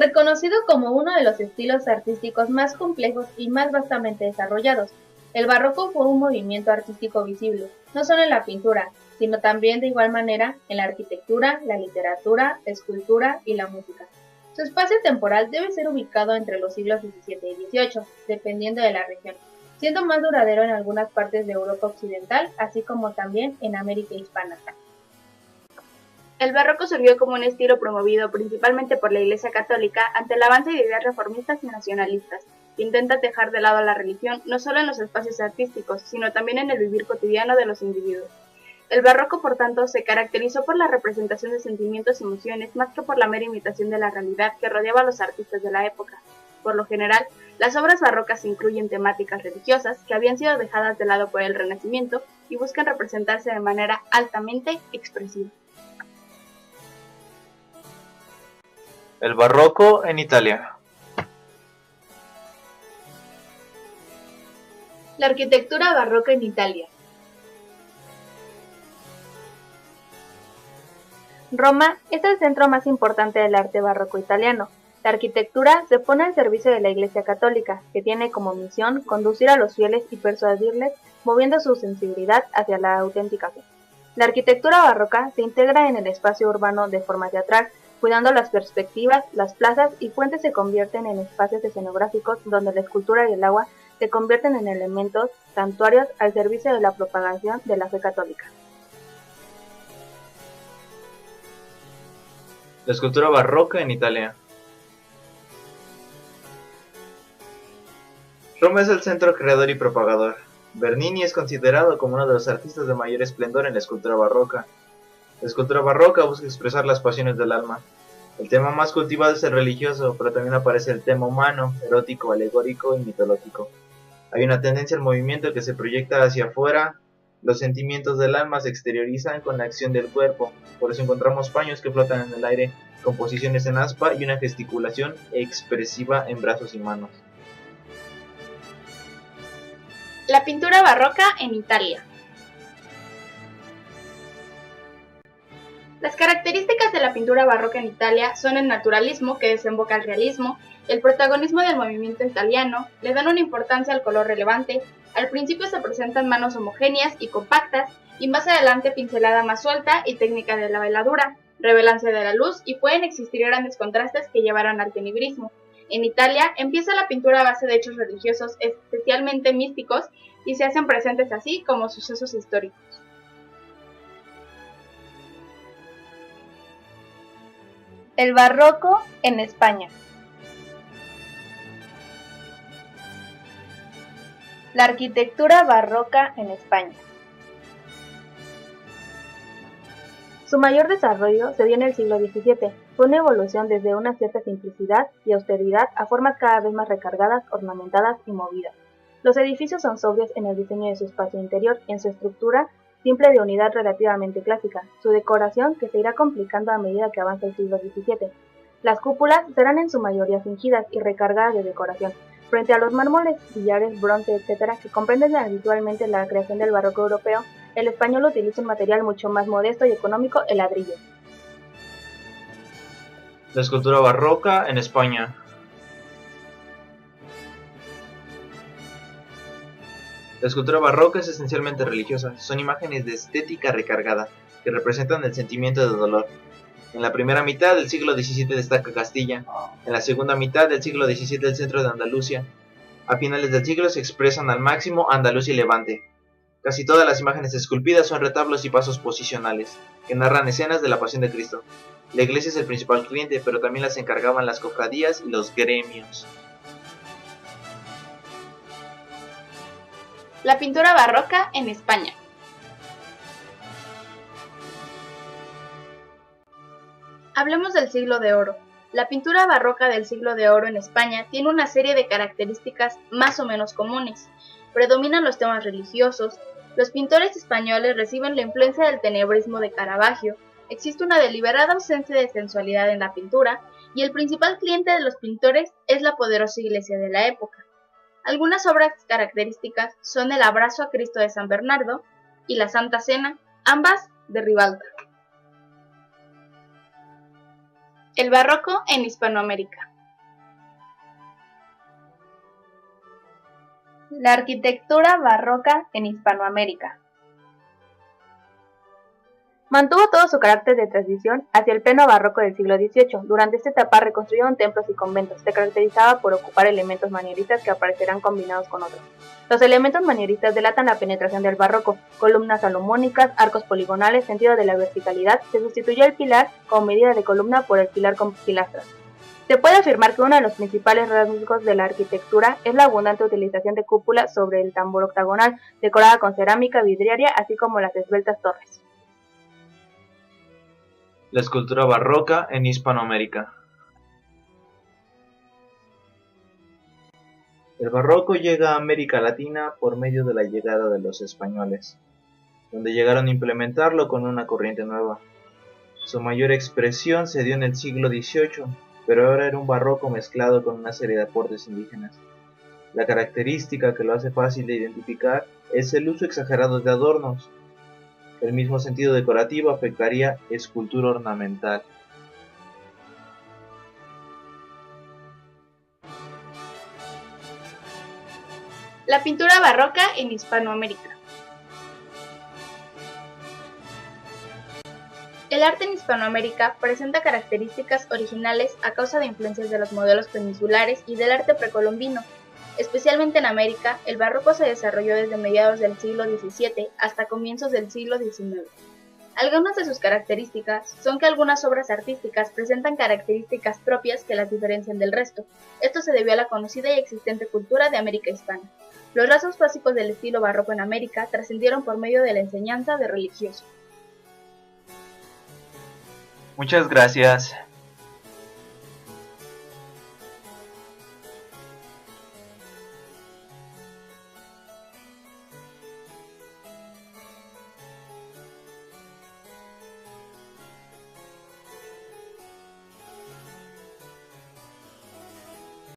Reconocido como uno de los estilos artísticos más complejos y más vastamente desarrollados, el barroco fue un movimiento artístico visible, no solo en la pintura, sino también de igual manera en la arquitectura, la literatura, la escultura y la música. Su espacio temporal debe ser ubicado entre los siglos XVII y XVIII, dependiendo de la región, siendo más duradero en algunas partes de Europa occidental, así como también en América hispana. El barroco surgió como un estilo promovido principalmente por la Iglesia Católica ante el avance de ideas reformistas y nacionalistas, que intenta dejar de lado la religión no solo en los espacios artísticos, sino también en el vivir cotidiano de los individuos. El barroco, por tanto, se caracterizó por la representación de sentimientos y emociones más que por la mera imitación de la realidad que rodeaba a los artistas de la época. Por lo general, las obras barrocas incluyen temáticas religiosas que habían sido dejadas de lado por el Renacimiento y buscan representarse de manera altamente expresiva. El barroco en Italia. La arquitectura barroca en Italia. Roma es el centro más importante del arte barroco italiano. La arquitectura se pone al servicio de la Iglesia Católica, que tiene como misión conducir a los fieles y persuadirles, moviendo su sensibilidad hacia la auténtica fe. La arquitectura barroca se integra en el espacio urbano de forma teatral, cuidando las perspectivas, las plazas y fuentes se convierten en espacios escenográficos donde la escultura y el agua se convierten en elementos santuarios al servicio de la propagación de la fe católica. La escultura barroca en Italia. Roma es el centro creador y propagador. Bernini es considerado como uno de los artistas de mayor esplendor en la escultura barroca. La escultura barroca busca expresar las pasiones del alma. El tema más cultivado es el religioso, pero también aparece el tema humano, erótico, alegórico y mitológico. Hay una tendencia al movimiento que se proyecta hacia afuera, los sentimientos del alma se exteriorizan con la acción del cuerpo, por eso encontramos paños que flotan en el aire, composiciones en aspa y una gesticulación expresiva en brazos y manos. La pintura barroca en Italia. Las características de la pintura barroca en Italia son el naturalismo que desemboca al realismo, el protagonismo del movimiento italiano, le dan una importancia al color relevante, al principio se presentan manos homogéneas y compactas, y más adelante pincelada más suelta y técnica de la veladura, revelancia de la luz y pueden existir grandes contrastes que llevarán al tenebrismo. En Italia empieza la pintura a base de hechos religiosos especialmente místicos y se hacen presentes así como sucesos históricos. El barroco en España. La arquitectura barroca en España. Su mayor desarrollo se dio en el siglo XVII. Fue una evolución desde una cierta simplicidad y austeridad a formas cada vez más recargadas, ornamentadas y movidas. Los edificios son sobrios en el diseño de su espacio interior y en su estructura simple de unidad relativamente clásica, su decoración que se irá complicando a medida que avanza el siglo XVII. Las cúpulas serán en su mayoría fingidas y recargadas de decoración, frente a los mármoles, sillares, bronce, etc., que comprenden habitualmente la creación del barroco europeo. El español utiliza un material mucho más modesto y económico, el ladrillo. La escultura barroca en España. La escultura barroca es esencialmente religiosa, son imágenes de estética recargada, que representan el sentimiento de dolor. En la primera mitad del siglo XVII destaca Castilla, en la segunda mitad del siglo XVII el centro de Andalucía. A finales del siglo se expresan al máximo Andalucía y Levante. Casi todas las imágenes esculpidas son retablos y pasos posicionales, que narran escenas de la Pasión de Cristo. La iglesia es el principal cliente, pero también las encargaban las cofradías y los gremios. La pintura barroca en España. Hablemos del siglo de oro. La pintura barroca del siglo de oro en España tiene una serie de características más o menos comunes. Predominan los temas religiosos, los pintores españoles reciben la influencia del tenebrismo de Caravaggio, existe una deliberada ausencia de sensualidad en la pintura, y el principal cliente de los pintores es la poderosa iglesia de la época. Algunas obras características son el Abrazo a Cristo de San Bernardo y la Santa Cena, ambas de Ribalta. El barroco en Hispanoamérica. La arquitectura barroca en Hispanoamérica. Mantuvo todo su carácter de transición hacia el pleno barroco del siglo XVIII. Durante esta etapa reconstruyeron templos y conventos. Se caracterizaba por ocupar elementos manieristas que aparecerán combinados con otros. Los elementos manieristas delatan la penetración del barroco: columnas salomónicas, arcos poligonales, sentido de la verticalidad. Se sustituyó el pilar como medida de columna por el pilar con pilastras. Se puede afirmar que uno de los principales rasgos de la arquitectura es la abundante utilización de cúpulas sobre el tambor octagonal, decorada con cerámica vidriaria, así como las esbeltas torres. La escultura barroca en Hispanoamérica. El barroco llega a América Latina por medio de la llegada de los españoles, donde llegaron a implementarlo con una corriente nueva. Su mayor expresión se dio en el siglo XVIII, pero ahora era un barroco mezclado con una serie de aportes indígenas. La característica que lo hace fácil de identificar es el uso exagerado de adornos. El mismo sentido decorativo afectaría escultura ornamental. La pintura barroca en Hispanoamérica. El arte en Hispanoamérica presenta características originales a causa de influencias de los modelos peninsulares y del arte precolombino. Especialmente en América, el barroco se desarrolló desde mediados del siglo XVII hasta comienzos del siglo XIX. Algunas de sus características son que algunas obras artísticas presentan características propias que las diferencian del resto. Esto se debió a la conocida y existente cultura de América hispana. Los rasgos básicos del estilo barroco en América trascendieron por medio de la enseñanza de religiosos. Muchas gracias.